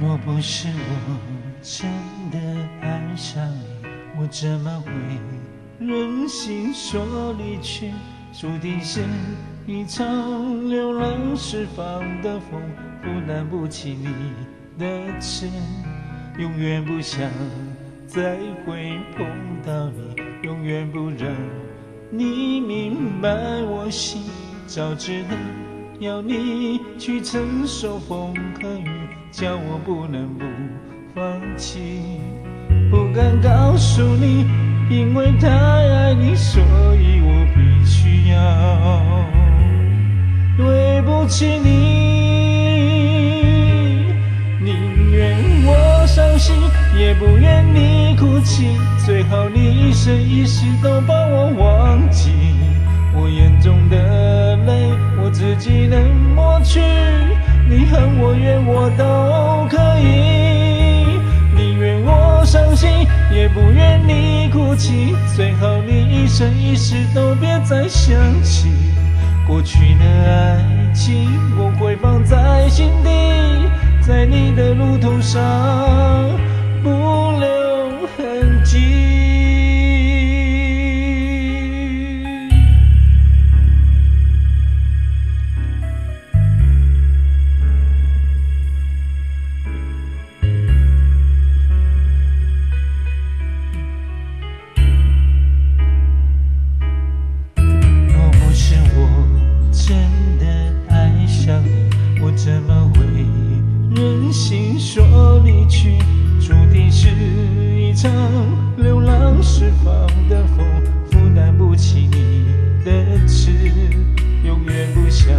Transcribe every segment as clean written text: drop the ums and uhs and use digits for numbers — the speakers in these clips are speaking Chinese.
若不是我真的爱上你，我怎么会忍心说离去？注定是一场流浪释放的风，负担不起你的痴，永远不想再会碰到你，永远不让你明白我心。早知道要你去承受风和雨，叫我不能不放弃。不敢告诉你，因为太爱你，所以我必须要对不起你。宁愿我伤心，也不愿你哭泣，最好你一生一世都把我忘记。我眼中的泪，我自己能抹去，你恨我怨我都可以。宁愿我伤心，也不愿你哭泣，最好你一生一世都别再想起。过去的爱情我会放在心底，在你的路途上不留痕迹。怎么会忍心说离去？注定是一场流浪释放的风，负担不起你的痴，永远不想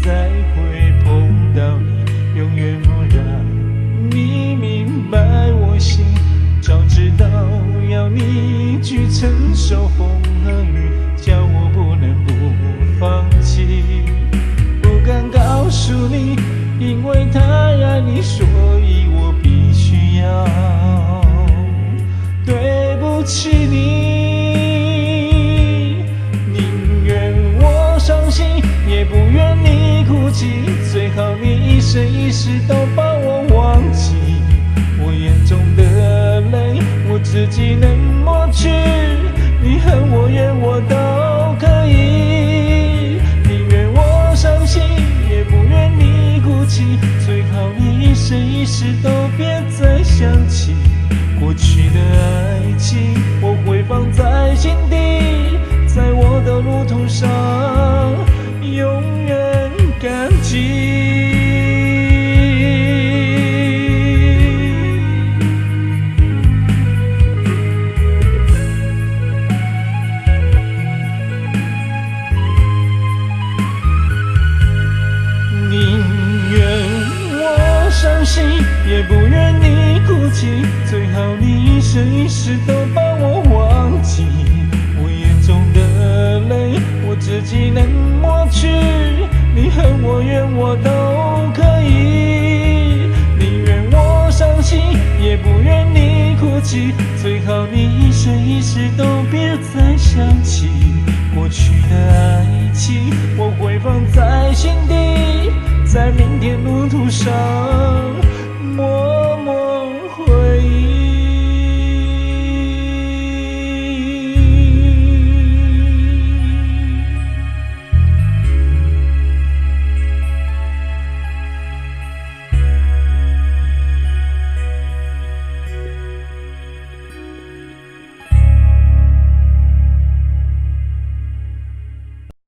再会碰到你，永远不让你明白我心。早知道要你去承受风和雨，叫我不能不放弃。不敢告诉你，因为太爱你，所以我必须要对不起你。宁愿我伤心，也不愿你哭泣，最好你一生一世都把我忘记。我眼中的泪，我自己能抹去，你恨我怨我都可以。宁愿我伤心，也不愿你哭泣，最好你一生一世都别再想起。过去的爱情我会放在心底，在我的路途上永远感激。伤心也不愿你哭泣，最好你一生一世都把我忘记。我眼中的泪，我自己能抹去，你恨我怨我都可以。宁愿我伤心，也不愿你哭泣，最好你一生一世都别再想起。过去的爱情我会放在心底，在明天路途上。